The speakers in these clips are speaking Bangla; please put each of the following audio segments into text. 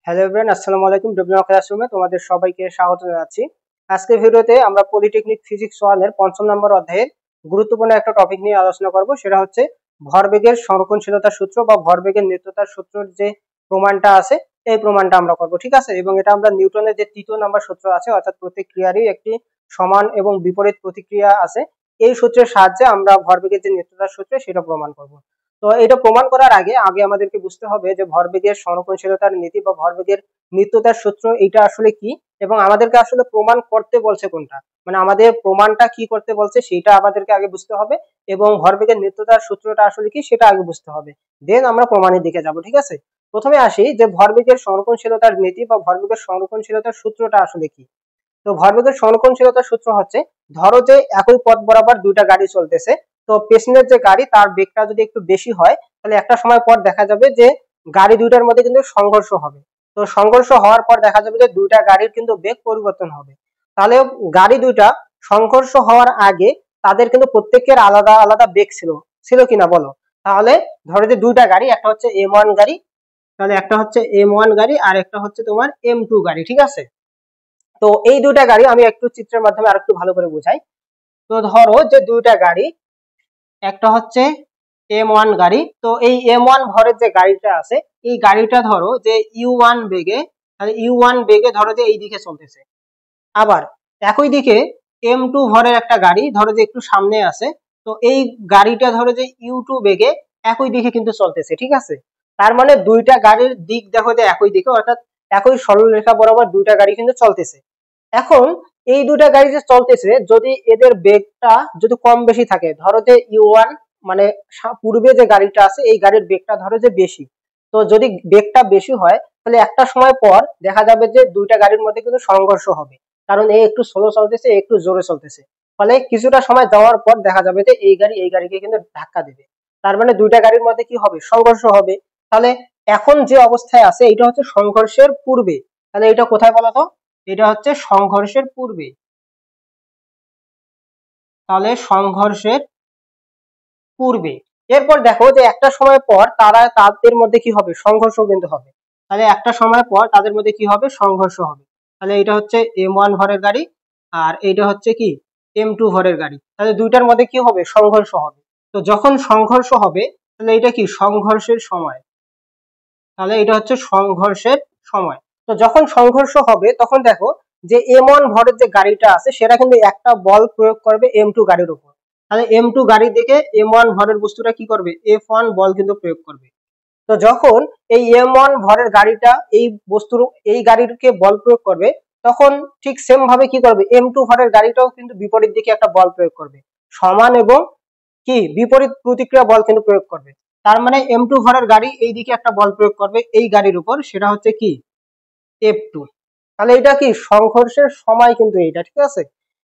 হ্যালো এভরিওয়ান, আসসালামু আলাইকুম। ডব্লিউ ক্লাসরুমে তোমাদের সবাইকে স্বাগত জানাচ্ছি। আজকের ভিডিওতে আমরা পলিটেকনিক ফিজিক্স 1 এর ৫ম নম্বর অধ্যায়ের গুরুত্বপূর্ণ একটা টপিক নিয়ে আলোচনা করব। সেটা হচ্ছে ভরবেগের সংরক্ষণশীলতার সূত্র বা ভরবেগের নিত্যতার সূত্রের যে প্রমাণটা আছে এই প্রমাণটা আমরা করব, ঠিক আছে। এবং এটা আমরা নিউটনের যে তৃতীয় নম্বর সূত্র আছে, অর্থাৎ প্রত্যেক ক্রিয়ারই একটি সমান এবং বিপরীত প্রতিক্রিয়া আছে, এই সূত্রের সাহায্যে আমরা ভরবেগের যে নিত্যতার সূত্র সেটা প্রমাণ করব। তো এটা প্রমাণ করার আগে আমাদেরকে বুঝতে হবে যে ভরবেগের সংরক্ষণশীলতার নীতি বা ভরবেগের নিত্যতার সূত্র এটা আসলে কি, এবং আমাদেরকে আসলে প্রমাণ করতে বলছে কোনটা, মানে আমাদের প্রমাণটা কি করতে বলছে সেটা আমাদেরকে আগে বুঝতে হবে, এবং ভরবেগের নিত্যতার সূত্রটা আসলে কি সেটা আগে বুঝতে হবে, দেন আমরা প্রমাণের দিকে যাব, ঠিক আছে। প্রথমে আসি যে ভরবেগের সংরক্ষণশীলতার নীতি বা ভরবেগের সংরক্ষণশীলতার সূত্রটা আসলে কি। তো ভরবেগের সংরক্ষণশীলতার সূত্র হচ্ছে, ধরো যে একই পথ বরাবর দুইটা গাড়ি চলতেছে, তো পেছনের যে গাড়ি তার বেগটা যদি একটু বেশি হয়, তাহলে একটা সময় পর দেখা যাবে যে গাড়ি দুইটার মধ্যে কিন্তু সংঘর্ষ হবে। তো সংঘর্ষ হওয়ার পর দেখা যাবে যে দুইটা গাড়ির কিন্তু বেগ পরিবর্তন হবে। তাহলে গাড়ি দুইটা সংঘর্ষ হওয়ার আগে তাদের কিন্তু প্রত্যেকের আলাদা আলাদা বেগ ছিল ছিল কিনা বলো। তাহলে ধরো যে দুইটা গাড়ি, একটা হচ্ছে M1 গাড়ি, তাহলে একটা হচ্ছে M1 গাড়ি আর একটা হচ্ছে তোমার M2 গাড়ি, ঠিক আছে। তো এই দুইটা গাড়ি আমি একটু চিত্রের মাধ্যমে আরেকটু ভালো করে বোঝাই। তো ধরো যে দুইটা গাড়ি, একটা হচ্ছে M1 গাড়ি, তো এই M1 ভরের যে গাড়িটা আছে এই গাড়িটা ধরো যে U1 বেগে, তাহলে U1 বেগে ধরো যে এই দিকে চলতেছে। আবার একই দিকে M2 ভরের একটা গাড়ি ধরো যে একটু সামনে আছে, তো এই গাড়িটা ধরো যে U2 বেগে একই দিকে কিন্তু চলতেছে, ঠিক আছে। তার মানে দুইটা গাড়ির দিক দেখো যে একই দিকে, অর্থাৎ একই সরলরেখা বরাবর দুইটা গাড়ি কিন্তু চলতেছে। এখন এই দুইটা গাড়ি যে চলতেছে, যদি এদের বেগটা যদি কম বেশি থাকে, ধরো যে U1 মানে পূর্বে যে গাড়িটা আছে এই গাড়ির বেগটা ধরো যে বেশি, তো যদি বেগটা বেশি হয় তাহলে একটা সময় পর দেখা যাবে যে দুইটা গাড়ির মধ্যে কিন্তু সংঘর্ষ হবে, কারণ এই একটু স্লো চলতেছে একটু জোরে চলতেছে। ফলে কিছুটা সময় যাওয়ার পর দেখা যাবে যে এই গাড়ি এই গাড়িকে কিন্তু ধাক্কা দেবে, তার মানে দুইটা গাড়ির মধ্যে কি হবে, সংঘর্ষ হবে। তাহলে এখন যে অবস্থায় আছে এটা হচ্ছে সংঘর্ষের পূর্বে, তাহলে এটা কোথায় বলতো, এটা হচ্ছে সংঘর্ষের পূর্বে। তাহলে সংঘর্ষের পূর্বে। এরপর দেখো যে একটা সময় পর তাদের মধ্যে কি হবে, সংঘর্ষ কিন্তু হবে। তাহলে একটা সময় পর তাদের মধ্যে কি হবে, সংঘর্ষ হবে। তাহলে এটা হচ্ছে M1 ভরের গাড়ি আর এটা হচ্ছে কি M2 ভরের গাড়ি, তাহলে দুইটার মধ্যে কি হবে, সংঘর্ষ হবে। তো যখন সংঘর্ষ হবে তাহলে এটা কি সংঘর্ষের সময়, তাহলে এটা হচ্ছে সংঘর্ষের সময়। তো যখন সংঘর্ষ হবে তখন দেখো যে M1 ভরের যে গাড়িটা আছে সেটা কিন্তু একটা বল প্রয়োগ করবে M2 গাড়ির উপর, তাহলে M2 গাড়ি দেখে M1 ভরের বস্তুটা কি করবে, F1 বল কিন্তু প্রয়োগ করবে। তো যখন এই M1 ভরের গাড়িটা এই বস্তুর এই গাড়িকে বল প্রয়োগ করবে, তখন ঠিক সেম ভাবে কি করবে, M2 ভরের গাড়িটাও কিন্তু বিপরীত দিকে একটা বল প্রয়োগ করবে, সমান এবং কি বিপরীত প্রতিক্রিয়া বল কিন্তু প্রয়োগ করবে। তার মানে M2 ভরের গাড়ি এই দিকে একটা বল প্রয়োগ করবে এই গাড়ির উপর, সেটা হচ্ছে কি F2। তাহলে এটা কি সংঘর্ষের সময় কিন্তু এইটা, ঠিক আছে।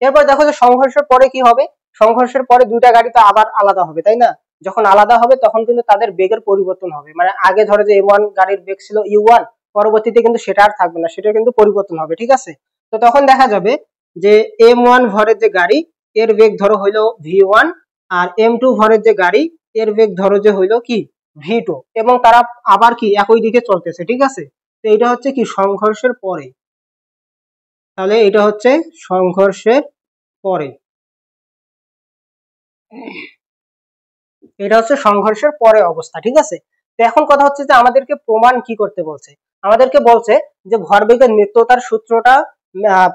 এরপর দেখো যে সংঘর্ষের পরে কি হবে, সংঘর্ষের পরে দুইটা গাড়ি তো আবার আলাদা হবে, তাই না। যখন আলাদা হবে তখন কিন্তু তাদের বেগের পরিবর্তন হবে, মানে আগে ধরো যে M1 গাড়ির বেগ ছিল U1, পরবর্তীতে কিন্তু সেটা আর থাকবে না, সেটা কিন্তু পরিবর্তন হবে, ঠিক আছে। তো তখন দেখা যাবে যে M1 ভরের যে গাড়ি এর বেগ ধরো হইলো V1, আর M2 ভরের যে গাড়ি এর বেগ ধরো যে হইলো কি V2, এবং তারা আবার কি একই দিকে চলতেছে, ঠিক আছে। তো এটা হচ্ছে কি সংঘর্ষের পরে, তাহলে এটা হচ্ছে সংঘর্ষের পরে, এটা হচ্ছে সংঘর্ষের পরে অবস্থা, ঠিক আছে। তো এখন কথা হচ্ছে যে আমাদেরকে প্রমাণ কি করতে বলছে, আমাদেরকে বলছে যে ভরবেগের নিত্যতার সূত্রটা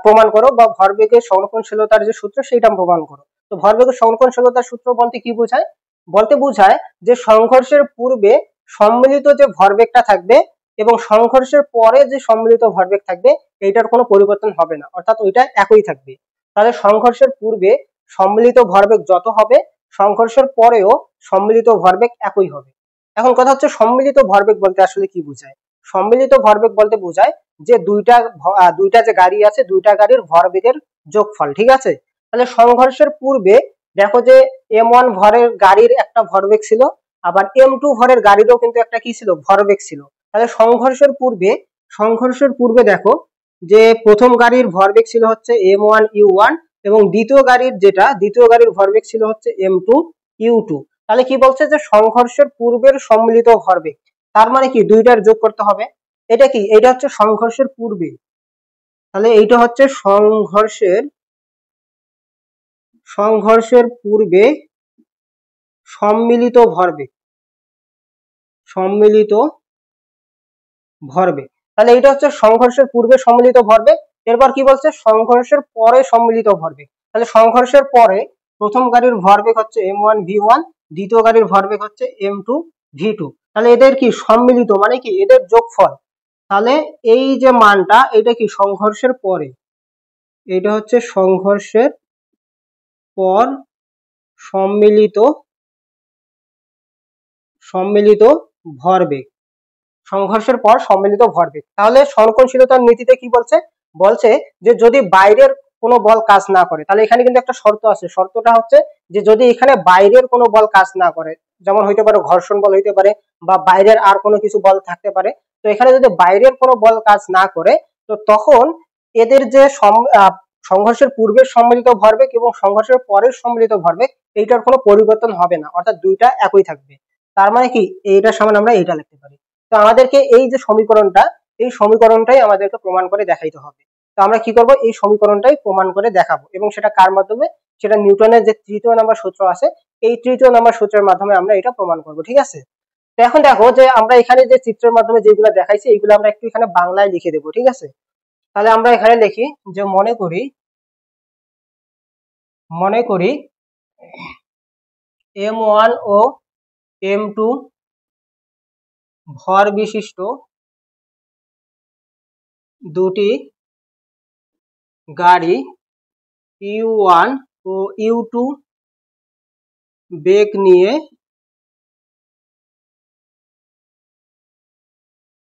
প্রমাণ করো, বা ভরবেগের সংরক্ষণশীলতার যে সূত্র সেটা প্রমাণ করো। তো ভরবেগের সংরক্ষণশীলতার সূত্র বলতে কি বোঝায়, বলতে বোঝায় যে সংঘর্ষের পূর্বে সম্মিলিত যে ভরবেগটা থাকবে এবং সংঘর্ষের পরে যে সম্মিলিত ভরবেগ থাকবে এইটার কোনো পরিবর্তন হবে না, অর্থাৎ ওইটা একই থাকবে। তাহলে সংঘর্ষের পূর্বে সম্মিলিত ভরবেগ যত হবে সংঘর্ষের পরেও সম্মিলিত ভরবেগ একই হবে। এখন কথা হচ্ছে সম্মিলিত ভরবেগ বলতে আসলে কি বোঝায়, সম্মিলিত ভরবেগ বলতে বোঝায় যে দুইটা যে গাড়ি আছে দুইটা গাড়ির ভরবেগের যোগফল, ঠিক আছে। তাহলে সংঘর্ষের পূর্বে দেখো যে M1 ভরের গাড়ির একটা ভরবেগ ছিল, আবার M2 ভরের গাড়িরও কিন্তু একটা কি ছিল, ভরবেগ ছিল। তাহলে সংঘর্ষের পূর্বে দেখো যে প্রথম গাড়ির ভরবেগ ছিল হচ্ছে M1U1, এবং দ্বিতীয় গাড়ির ভরবেগ ছিল হচ্ছে M2U2। তাহলে কি বলছে যে সংঘর্ষের পূর্বের সম্মিলিত ভরবেগ, তার মানে কি দুইটার যোগ করতে হবে। এটা কি, এটা হচ্ছে সংঘর্ষের পূর্বে, তাহলে এইটা হচ্ছে সংঘর্ষের পূর্বে সম্মিলিত ভরবেগ, তাহলে এটা হচ্ছে সংঘর্ষের পূর্বে সম্মিলিত ভরবেগ। এরপর কি বলছে, সংঘর্ষের পরে সম্মিলিত ভরবেগ। তাহলে সংঘর্ষের পরে প্রথম গাড়ির ভরবেগ হচ্ছে m1 v1, দ্বিতীয় গাড়ির ভরবেগ হচ্ছে m2 v2। তাহলে এদের কি সম্মিলিত, মানে কি এদের যোগফল। তাহলে এই যে মানটা, এটা কি সংঘর্ষের পরে, এটা হচ্ছে সংঘর্ষের পর সম্মিলিত ভরবেগ, সংঘর্ষের পর সম্মিলিত ভরবেগ। তাহলে সহনশীলতার নীতিতে কি বলছে, বলছে যে যদি বাইরের কোনো বল কাজ না করে, তাহলে এখানে কিন্তু একটা শর্ত আছে, শর্তটা হচ্ছে যে যদি এখানে বাইরের কোনো বল কাজ না করে, যেমন হইতে পারে ঘর্ষণ বল হইতে পারে, বা বাইরের আর কোনো কিছু বল থাকতে পারে, তো এখানে যদি বাইরের কোনো বল কাজ না করে, তো তখন এদের যে সংঘর্ষের পূর্বের সম্মিলিত ভরবেগ এবং সংঘর্ষের পরের সম্মিলিত ভরবেগ, এইটার কোনো পরিবর্তন হবে না, অর্থাৎ দুইটা একই থাকবে। তার মানে কি, এইটার সমান আমরা এইটা লিখতে পারি। তো আমাদেরকে এই যে সমীকরণটা, এই সমীকরণটাই আমাদেরকে প্রমাণ করে দেখাইতে হবে। তো আমরা কি করব, এই সমীকরণটাই প্রমাণ করে দেখাবো, এবং সেটা কার মাধ্যমে, সেটা নিউটনের যে তৃতীয় নাম্বার সূত্র আছে, এই তৃতীয় নাম্বার সূত্রের মাধ্যমে আমরা এটা প্রমাণ করব, ঠিক আছে। তো এখন দেখো যে আমরা এখানে যে চিত্রের মাধ্যমে যেগুলো দেখাইছি, এইগুলো আমরা একটু এখানে বাংলায় লিখে দেবো, ঠিক আছে। তাহলে আমরা এখানে লিখি যে মনে করি m1 ও m2 ভর বিশিষ্ট দুটি গাড়ি u1 ও u2 বেগ নিয়ে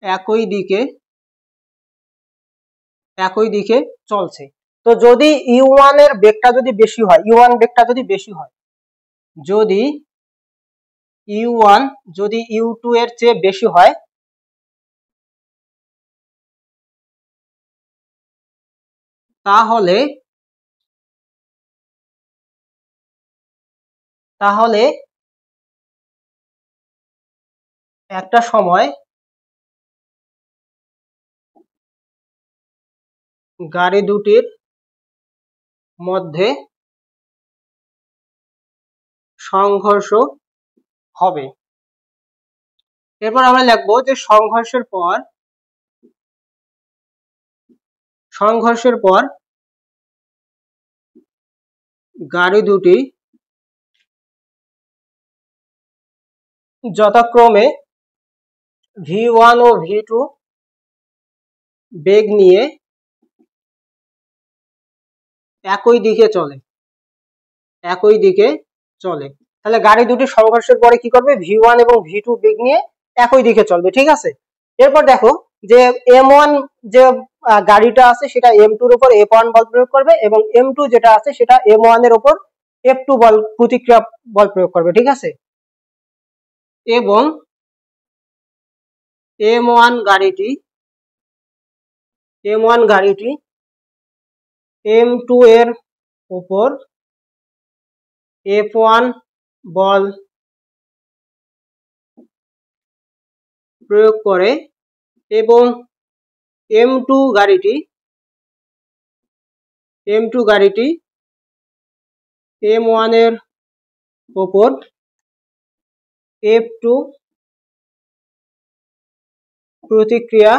একই দিকে চলছে। তো যদি u1 এর বেগটা যদি বেশি হয়, u1 বেগটা যদি বেশি হয়, যদি u1 যদি u2 এর চেয়ে বেশি হয়, তাহলে একটা সময় গাড়ি দুটির মধ্যে সংঘর্ষ হবে। এরপর আমরা লিখবো যে সংঘর্ষের পর গাড়ি দুটি যথাক্রমে v1 ও v2 বেগ নিয়ে একই দিকে চলে। তাহলে গাড়ি দুটি সংঘর্ষের পরে কি করবে, v1 এবং v2 বেগ নিয়ে একই দিকে চলবে, ঠিক আছে। এরপর দেখো যে m1 যে গাড়িটা আছে সেটা m2 এর উপর f1 বল প্রয়োগ করবে, এবং m2 যেটা আছে সেটা m1 এর উপর f2 বল প্রতিক্রিয়া বল প্রয়োগ করবে, ঠিক আছে। এবং m1 গাড়িটি m2 এর উপর f1 বল প্রয়োগ করে, এবং m2 গাড়িটি m1 এর উপর f2 প্রতিক্রিয়া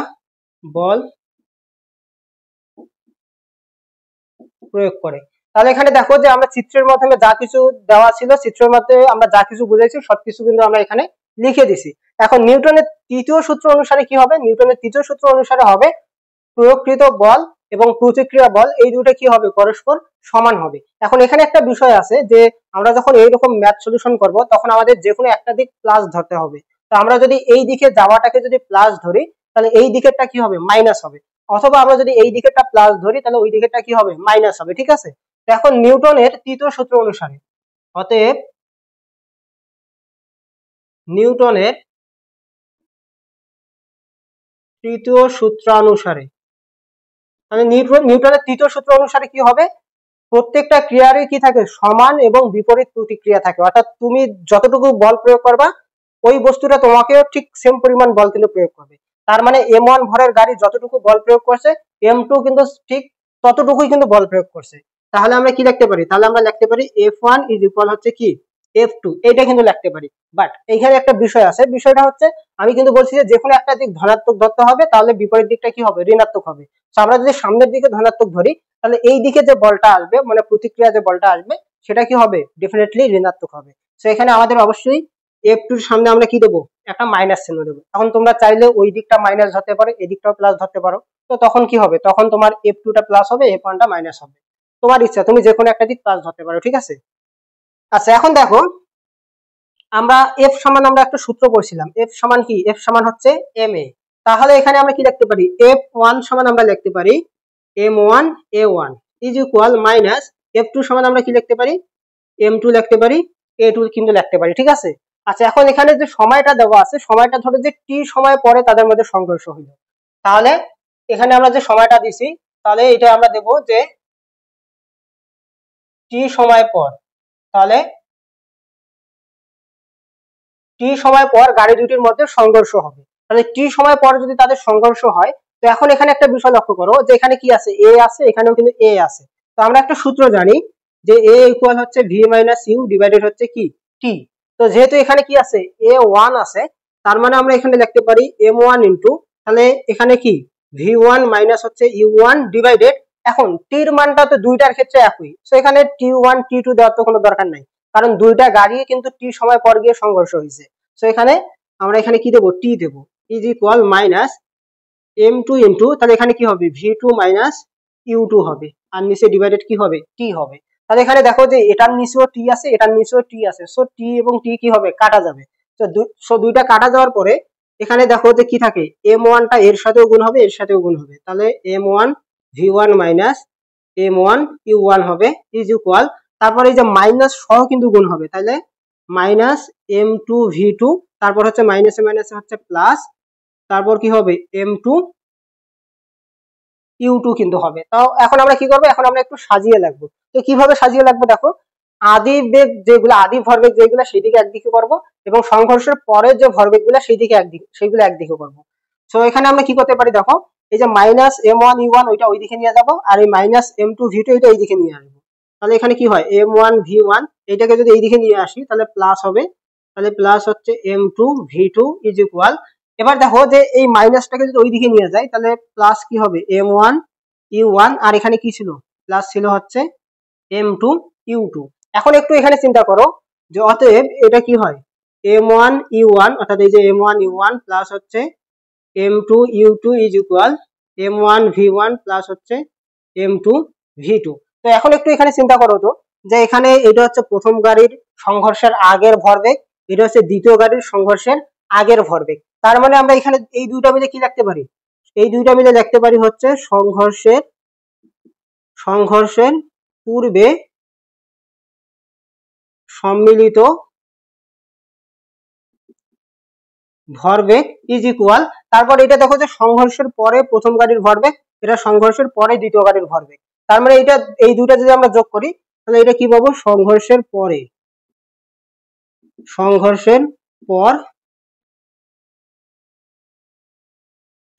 বল প্রয়োগ করে। তাহলে এখানে দেখো যে আমরা চিত্রের মাধ্যমে যা কিছু দেওয়া ছিল, চিত্রের মাধ্যমে আমরা যা কিছু বুঝাইছি সবকিছু কিন্তু আমরা এখানে লিখে দিছি। এখন নিউটনের তৃতীয় সূত্র অনুসারে কি হবে, নিউটনের তৃতীয় সূত্র অনুসারে হবে প্রয়োগকৃত বল এবং প্রতিক্রিয়া বল এই দুটো কি হবে, পরস্পর সমান হবে। এখন এখানে একটা বিষয় আছে যে আমরা যখন এইরকম ম্যাথ সলিউশন করব, তখন আমাদের যে কোনো একটা দিক প্লাস ধরতে হবে। তো আমরা যদি এই দিকে যাওয়াটাকে যদি প্লাস ধরি, তাহলে এই দিকেরটা কি হবে, মাইনাস হবে, অথবা আমরা যদি এই দিকেরটা প্লাস ধরি, তাহলে ওই দিকেরটা কি হবে, মাইনাস হবে, ঠিক আছে। তো এখন নিউটনের তৃতীয় সূত্র অনুসারে, অতএব নিউটনের তৃতীয় সূত্রানুসারে, মানে নিউটনের তৃতীয় সূত্র অনুসারে কি হবে, প্রত্যেকটা ক্রিয়ারই কি থাকে, সমান এবং বিপরীত প্রতিক্রিয়া থাকে। অর্থাৎ তুমি যতটুকু বল প্রয়োগ করবা, ওই বস্তুটা তোমাকেও ঠিক সেম পরিমাণ বল কিন্তু প্রয়োগ করবে। তার মানে M1 ভরের গাড়ি যতটুকু বল প্রয়োগ করছে M2 কিন্তু ঠিক ততটুকুই কিন্তু বল প্রয়োগ করছে। তাহলে আমরা কি লিখতে পারি? তাহলে আমরা লিখতে পারি F1 ইজ ইকুয়াল হচ্ছে কি F2, এইটা কিন্তু লিখতে পারি। বাট এইখানে একটা বিষয় আছে, বিষয়টা হচ্ছে আমি কিন্তু বলছি যে কোনো একটা দিক ধনাত্মক ধরতে হবে, তাহলে বিপরীত দিকটা কি হবে? ঋণাত্মক হবে। তো আমরা যদি সামনের দিকে ধনাত্মক ধরি তাহলে এই দিকে যে বলটা আসবে, মানে প্রতিক্রিয়া যে বলটা আসবে সেটা কি হবে? ডেফিনেটলি ঋণাত্মক হবে। তো এখানে আমাদের অবশ্যই F2 এর সামনে আমরা কি দেবো? একটা মাইনাস চিহ্ন দেবো। এখন তোমরা চাইলে ওই দিকটা মাইনাস ধরতে পারো, এই দিকটাও প্লাস ধরতে পারো। তো তখন কি হবে? তখন তোমার F2 টা প্লাস হবে, F1 টা মাইনাস হবে। তোমার ইচ্ছা, তুমি যে কোনো একটা দিক প্লাস ধরতে পারো, ঠিক আছে? আচ্ছা, এখন দেখো আমরা F সমান আমরা একটা সূত্র পড়ছিলাম। F সমান কি? F সমান হচ্ছে MA। তাহলে এখানে আমরা কি লিখতে পারি? F1 সমান আমরা লিখতে পারি M1 A1 is equal minus F2 সমান আমরা কি লিখতে পারি? M2 লিখতে পারি, A2 কিন্তু লিখতে পারি, ঠিক আছে? আচ্ছা, এখন এখানে যে সময়টা দেওয়া আছে, সময়টা ধরো যে t সময় পরে তাদের মধ্যে সংঘর্ষ হলো, তাহলে এখানে আমরা যে সময়টা দিছি তাহলে এটা আমরা দেব যে t সময় পর। তাহলে t সময় পর গাড়ি দুটির মধ্যে সংঘর্ষ হবে। তাহলে t সময় পর যদি তাদের সংঘর্ষ হয়, তো এখন এখানে একটা বিষয় লক্ষ্য করো যে এখানে কি আছে? a আছে, এখানেও কিন্তু a আছে। তো আমরা একটা সূত্র জানি যে a ইকুয়াল হচ্ছে v মাইনাস ইউ ডিভাইডেড হচ্ছে কি t। তো যেহেতু এখানে কি আছে? a1 আছে, তার মানে আমরা এখানে লিখতে পারি m1 ইনটু, তাহলে এখানে কি v1 মাইনাস হচ্ছে u1 ডিভাইডেড, এখন t এর মানটা তো দুইটার ক্ষেত্রে একই, তো এখানে t1 t2 দেওয়ার তো কোনো দরকার নাই, কারণ দুইটা গাড়ি কিন্তু t সময় পর গিয়ে সংঘর্ষ হয়েছে। তো এখানে আমরা এখানে কি দেবো? t দেবো, is equal minus m2 into, তাহলে এখানে কি হবে? v2 মাইনাস u2 হবে, আর নিচে ডিভাইডেড কি হবে? t হবে। তাহলে এখানে দেখো যে এটার নিচেও t আছে, এটার নিচেও t আছে, সো t এবং t কি হবে? কাটা যাবে। তো দুইটা কাটা যাওয়ার পরে এখানে দেখো যে কি থাকে? m1 টা এর সাথেও গুণ হবে, এর সাথেও গুণ হবে, তাহলে m1 v1 minus m1 u1 হবে, ইজ ইকুয়াল, তারপরে এই যে মাইনাস সহ কিন্তু গুণ হবে, তাহলে মাইনাস m2 v2, তারপর হচ্ছে মাইনাসে মাইনাসে হচ্ছে প্লাস, তারপর কি হবে? m2 u2 কিন্তু হবে। তাও এখন আমরা কি করবো? এখন আমরা একটু সাজিয়ে লাগবো। তো কিভাবে সাজিয়ে লাগবো? দেখো, আদি বেগ যেগুলো, আদি ভরবেগ যেগুলো সেদিকে একদিকে করবো, এবং সংঘর্ষের পরে যে ভরবেগ গুলো সেইদিকে একদিকে, সেইগুলো একদিকে করবো। তো এখানে আমরা কি করতে পারি? দেখো, এই যে মাইনাস m1 u1 ওইটা ওইদিকে নিয়ে যাবো, আর এই মাইনাস m2 v2 এটা এইদিকে নিয়ে আসবো। তাহলে এখানে কি হয়? m1 v1 এইটাকে যদি এইদিকে নিয়ে আসি তাহলে প্লাস হবে, তাহলে প্লাস হচ্ছে m2 v2 ইজ ইকুয়াল, এবার দেখো যে এই মাইনাসটাকে যদি ওইদিকে নিয়ে যায় তাহলে প্লাস কি হবে? m1 u1, আর এখানে কি ছিল? প্লাস ছিল হচ্ছে m2 u2। এখন একটু এখানে চিন্তা করো যে অতএব এটা কি হয়? m1 u1, অর্থাৎ এই যে m1 u1 প্লাস হচ্ছে m2 u2 is equal m1 v1 plus হচ্ছে m2 v2। তো এখন একটু এখানে চিন্তা করো তো যে এখানে এটা হচ্ছে প্রথম গাড়ির সংঘর্ষের আগের ভরবেগ, এটা হচ্ছে দ্বিতীয় গাড়ির সংঘর্ষের আগের ভরবেগ। তার মানে আমরা এখানে এই দুইটা মিলে কি লিখতে পারি? এই দুইটা মিলে লিখতে পারি হচ্ছে সংঘর্ষের পূর্বে সম্মিলিত ভরবেগ ইজ ইকুয়াল, তারপর এটা দেখো যে সংঘর্ষের পরে প্রথম গাড়ির ভরবেগ, এটা সংঘর্ষের পরে দ্বিতীয় গাড়ির ভরবেগ। তার মানে এটা, এই দুইটা যদি আমরা যোগ করি তাহলে এটা কি পাবো? সংঘর্ষের পর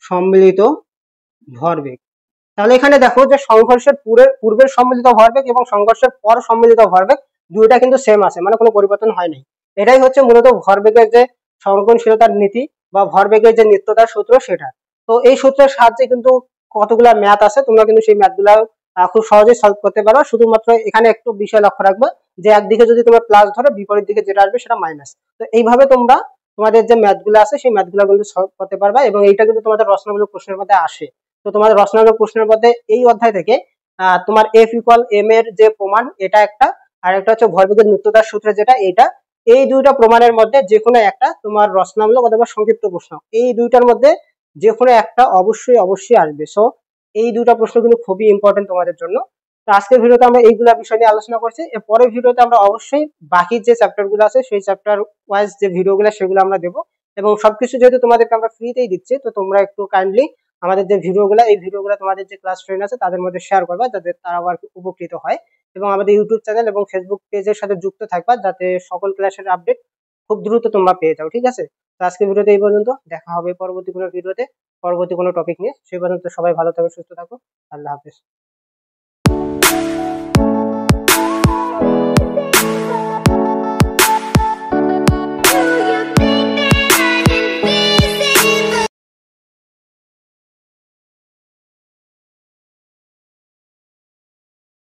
সম্মিলিত ভরবেগ। তাহলে এখানে দেখো যে সংঘর্ষের পূর্বের সম্মিলিত ভরবেগ এবং সংঘর্ষের পর সম্মিলিত ভরবেগ দুইটা কিন্তু সেম আছে, মানে কোনো পরিবর্তন হয় নাই। এটাই হচ্ছে মূলত ভরবেগের যে সংরক্ষণশীলতার নীতি বা ভরবেগের যে নিত্যতার সূত্র সেটা। তো এই সূত্রের সাহায্যে কিন্তু কতগুলা ম্যাথ আছে, তোমরা কিন্তু সেই ম্যাথগুলা খুব সহজেই সলভ করতে পারো। শুধুমাত্র এখানে একটু বিষয় লক্ষ্য রাখবে যে একদিকে যদি তোমরা প্লাস ধরো, বিপরীত দিকে যেটা আসবে সেটা মাইনাস। তো এইভাবে তোমরা তোমাদের যে ম্যাথগুলো আছে সেই ম্যাথগুলো কিন্তু সলভ করতে পারবা, এবং এইটা কিন্তু তোমাদের রচনামূলক প্রশ্নের মধ্যে আসে। তো তোমাদের রচনামূলক প্রশ্নের মধ্যে এই অধ্যায় থেকে তোমার F ইকুয়াল m এর যে প্রমাণ এটা একটা, আর একটা হচ্ছে ভরবেগের নিত্যতার সূত্রে যেটা, এটা, এই দুইটা প্রমাণের মধ্যে যে কোনো একটা তোমার রচনামূলক অথবা সংক্ষিপ্ত প্রশ্ন, এই দুইটার মধ্যে যে কোনো একটা অবশ্যই অবশ্যই আসবে। সো এই দুইটা প্রশ্ন কিন্তু খুবই ইম্পর্টেন্ট তোমাদের জন্য। তো আজকের ভিডিওতে আমরা এইগুলা বিষয় নিয়ে আলোচনা করছি। এর পরের ভিডিওতে আমরা অবশ্যই বাকি যে চ্যাপ্টার গুলো আছে সেই চ্যাপ্টার ওয়াইজ যে ভিডিওগুলো সেগুলো আমরা দেবো, এবং সবকিছু যেহেতু তোমাদেরকে আমরা ফ্রিতেই দিচ্ছি, তো তোমরা একটু কাইন্ডলি আমাদের যে ভিডিওগুলো, এই ভিডিওগুলো তোমাদের যে ক্লাস ফ্রেন্ড আছে তাদের মধ্যে শেয়ার করবা, যাতে তারা আবার উপকৃত হয়, এবং আমাদের ইউটিউব চ্যানেল এবং ফেসবুক পেজের সাথে যুক্ত থাকবা, যাতে সকল ক্লাসের আপডেট খুব দ্রুত তোমরা পেয়ে যাও, ঠিক আছে? তো আজকে ভিডিওতে এই পর্যন্ত, দেখা হবে পরবর্তী কোনো ভিডিওতে পরবর্তী কোনো টপিক নিয়ে। সেই পর্যন্ত সবাই ভালো থাকো, সুস্থ থাকো। আল্লাহ হাফেজ।